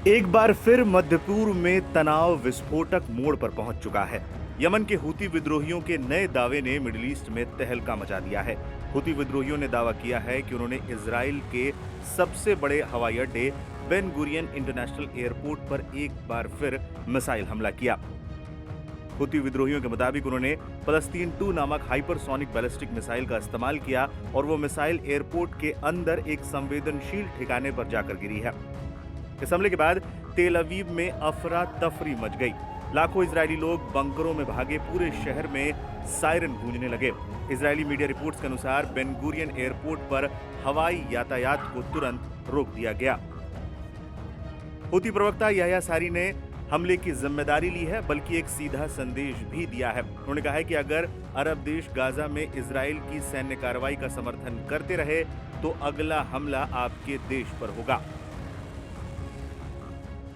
एक बार फिर मध्य पूर्व में तनाव विस्फोटक मोड़ पर पहुंच चुका है। यमन के हूती विद्रोहियों के नए दावे ने मिडिल ईस्ट में तहलका मचा दिया है। हूती विद्रोहियों ने दावा किया है कि उन्होंने इजराइल के सबसे बड़े हवाई अड्डे बेन गुरियन इंटरनेशनल एयरपोर्ट पर एक बार फिर मिसाइल हमला किया। हूती विद्रोहियों के मुताबिक उन्होंने फलस्तीन 2 नामक हाइपरसोनिक बैलिस्टिक मिसाइल का इस्तेमाल किया और वो मिसाइल एयरपोर्ट के अंदर एक संवेदनशील ठिकाने पर जाकर गिरी है। इस हमले के बाद तेल अवीव में अफरा तफरी मच गई। लाखों इजरायली लोग बंकरों में भागे, पूरे शहर में सायरन गूंजने लगे। इजरायली मीडिया रिपोर्ट्स के अनुसार बेन गुरियन एयरपोर्ट पर हवाई यातायात को तुरंत रोक दिया गया। हूती प्रवक्ता याह्या सारी ने हमले की जिम्मेदारी ली है, बल्कि एक सीधा संदेश भी दिया है। उन्होंने कहा है कि अगर अरब देश गाजा में इजराइल की सैन्य कार्रवाई का समर्थन करते रहे तो अगला हमला आपके देश पर होगा।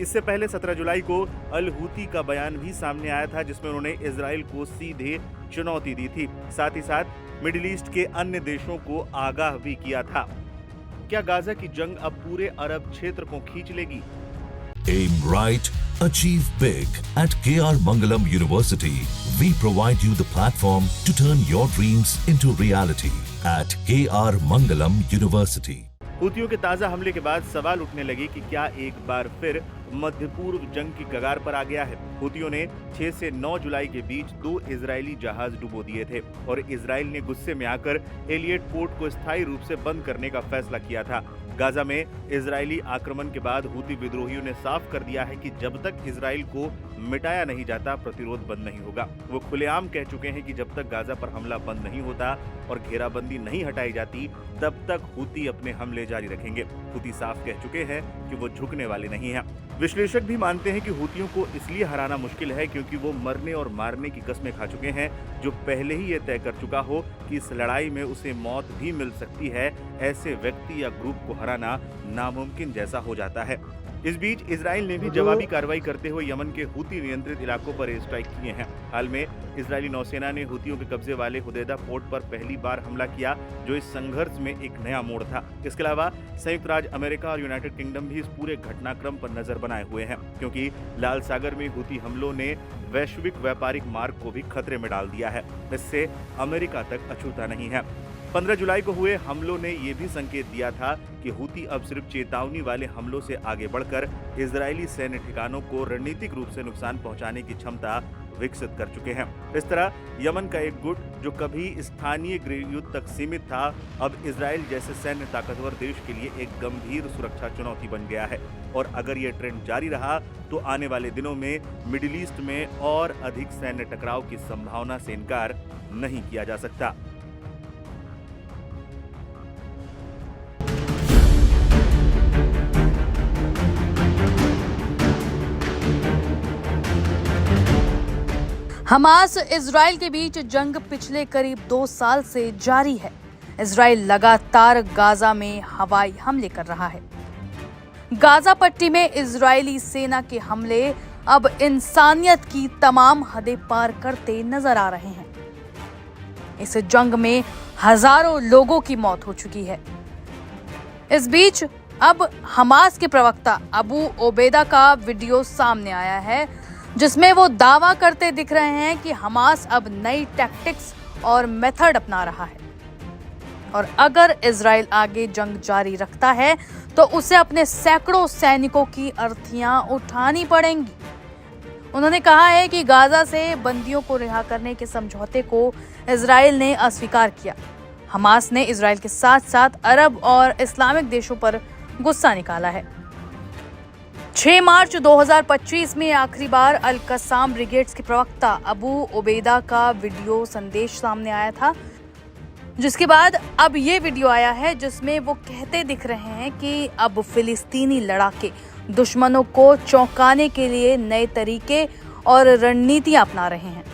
इससे पहले 17 जुलाई को अल हूती का बयान भी सामने आया था, जिसमें उन्होंने इजराइल को सीधे चुनौती दी थी। साथ ही साथ मिडिल ईस्ट के अन्य देशों को आगाह भी किया था। क्या गाजा की जंग अब पूरे अरब क्षेत्र को खींच लेगी? Aim right, achieve big. At KR Mangalam University, we provide you the platform to turn your dreams into reality. At KR Mangalam University. हूतियों के ताजा हमले के बाद सवाल उठने लगे कि क्या एक बार फिर मध्य पूर्व जंग की कगार पर आ गया है। हूतियों ने 6 से 9 जुलाई के बीच 2 इजरायली जहाज डुबो दिए थे और इजराइल ने गुस्से में आकर एलियट पोर्ट को स्थायी रूप से बंद करने का फैसला किया था। गाजा में इजरायली आक्रमण के बाद हूती विद्रोहियों ने साफ कर दिया है कि जब तक इजराइल को मिटाया नहीं जाता, प्रतिरोध बंद नहीं होगा। वो खुलेआम कह चुके हैं कि जब तक गाजा पर हमला बंद नहीं होता और घेराबंदी नहीं हटाई जाती, तब तक हूती अपने हमले जारी रखेंगे। हूती साफ कह चुके हैं कि वो झुकने वाले नहीं हैं। विश्लेषक भी मानते हैं कि हूतियों को इसलिए हराना मुश्किल है क्योंकि वो मरने और मारने की कस्में खा चुके हैं। जो पहले ही ये तय कर चुका हो कि इस लड़ाई में उसे मौत भी मिल सकती है, ऐसे व्यक्ति या ग्रुप को हराना नामुमकिन जैसा हो जाता है। इस बीच इजराइल ने भी जवाबी कार्रवाई करते हुए यमन के हूती नियंत्रित इलाकों पर एयर स्ट्राइक किए हैं। हाल में इजरायली नौसेना ने हूतियों के कब्जे वाले हुदैदा पोर्ट पर पहली बार हमला किया, जो इस संघर्ष में एक नया मोड़ था। इसके अलावा संयुक्त राज्य अमेरिका और यूनाइटेड किंगडम भी इस पूरे घटनाक्रम पर नजर बनाए हुए हैं, क्योंकि लाल सागर में हूती हमलों ने वैश्विक व्यापारिक मार्ग को भी खतरे में डाल दिया है। इससे अमेरिका तक अछूता नहीं है। 15 जुलाई को हुए हमलों ने यह भी संकेत दिया था कि हूती अब सिर्फ चेतावनी वाले हमलों से आगे बढ़कर इजरायली सैन्य ठिकानों को रणनीतिक रूप से नुकसान पहुंचाने की क्षमता विकसित कर चुके हैं। इस तरह यमन का एक गुट जो कभी स्थानीय गृहयुद्ध तक सीमित था, अब इजराइल जैसे सैन्य ताकतवर देश के लिए एक गंभीर सुरक्षा चुनौती बन गया है। और अगर यह ट्रेंड जारी रहा तो आने वाले दिनों में मिडिल ईस्ट में और अधिक सैन्य टकराव की संभावना से इनकार नहीं किया जा सकता। हमास इजराइल के बीच जंग पिछले करीब 2 साल से जारी है। इजराइल लगातार गाजा में हवाई हमले कर रहा है। गाजा पट्टी में इजरायली सेना के हमले अब इंसानियत की तमाम हदें पार करते नजर आ रहे हैं। इस जंग में हजारों लोगों की मौत हो चुकी है। इस बीच अब हमास के प्रवक्ता अबू ओबैदा का वीडियो सामने आया है, जिसमें वो दावा करते दिख रहे हैं कि हमास अब नई टैक्टिक्स और मेथड अपना रहा है और अगर इजराइल आगे जंग जारी रखता है तो उसे अपने सैकड़ों सैनिकों की अर्थियां उठानी पड़ेंगी। उन्होंने कहा है कि गाजा से बंदियों को रिहा करने के समझौते को इजराइल ने अस्वीकार किया। हमास ने इजराइल के साथ साथ अरब और इस्लामिक देशों पर गुस्सा निकाला है। 6 मार्च 2025 में आखिरी बार अल कस्साम ब्रिगेड्स के प्रवक्ता अबू ओबैदा का वीडियो संदेश सामने आया था, जिसके बाद अब ये वीडियो आया है जिसमें वो कहते दिख रहे हैं कि अब फिलिस्तीनी लड़ाके दुश्मनों को चौंकाने के लिए नए तरीके और रणनीतियां अपना रहे हैं।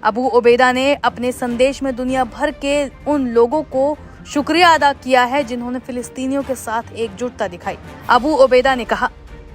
अबू उबैदा ने अपने संदेश में दुनिया भर के उन लोगों को शुक्रिया अदा किया है जिन्होंने फिलिस्तीनियों के साथ एकजुटता दिखाई। अबू उबैदा ने कहा,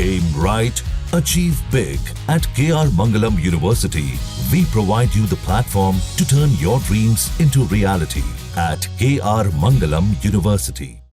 Aim right, achieve big. At KR Mangalam University, we provide you the platform to turn your dreams into reality. At KR Mangalam University.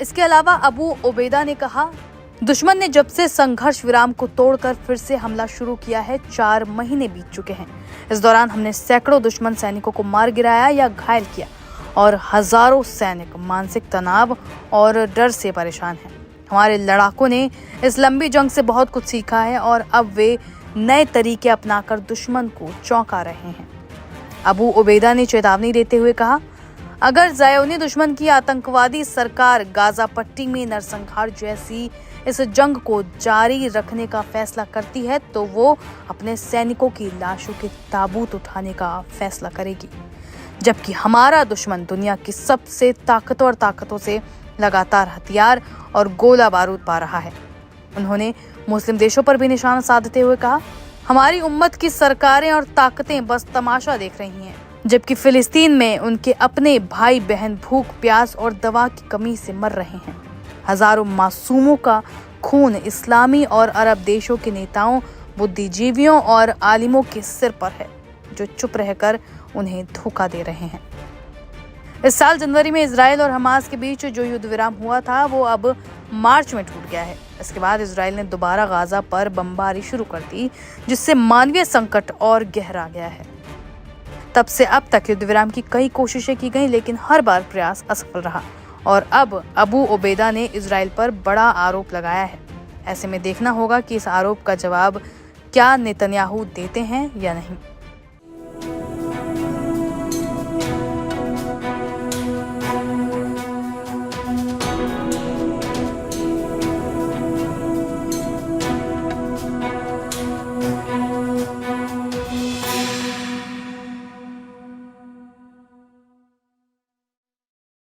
इसके अलावा अबू उबैदा ने कहा, दुश्मन ने जब से संघर्ष विराम को तोड़कर फिर से हमला शुरू किया है, 4 महीने बीत चुके हैं। इस दौरान हमने सैकड़ों दुश्मन सैनिकों को मार गिराया या घायल किया और हजारों सैनिक मानसिक तनाव और डर से परेशान हैं। हमारे लड़ाकों ने इस लंबी जंग से बहुत कुछ सीखा है और अब वे नए तरीके अपनाकर दुश्मन को चौंका रहे हैं। अबू उबैदा ने चेतावनी देते हुए कहा, अगर ज़ायोनी दुश्मन की आतंकवादी सरकार गाजा पट्टी में नरसंहार जैसी इस जंग को जारी रखने का फैसला करती है तो वो अपने सैनिकों की लाशों के ताबूत उठाने का फैसला करेगी, जबकि हमारा दुश्मन दुनिया की सबसे ताकतवर ताकतों से लगातार हथियार और गोला बारूद पा रहा है। उन्होंने मुस्लिम देशों पर भी निशाना साधते हुए कहा, हमारी उम्मत की सरकारें और ताकतें बस तमाशा देख रही हैं, जबकि फिलिस्तीन में उनके अपने भाई बहन भूख प्यास और दवा की कमी से मर रहे हैं। हजारों मासूमों का खून इस्लामी और अरब देशों के नेताओं, बुद्धिजीवियों और आलिमों के सिर पर है, जो चुप रहकर उन्हें धोखा दे रहे हैं। इस साल जनवरी में इजराइल और हमास के बीच जो युद्ध विराम हुआ था वो अब मार्च में टूट गया है। इसके बाद इजराइल ने दोबारा गाजा पर बमबारी शुरू कर दी, जिससे मानवीय संकट और गहरा गया है। तब से अब तक युद्ध विराम की कई कोशिशें की गईं, लेकिन हर बार प्रयास असफल रहा और अब अबू उबैदा ने इजराइल पर बड़ा आरोप लगाया है। ऐसे में देखना होगा कि इस आरोप का जवाब क्या नेतन्याहू देते हैं या नहीं।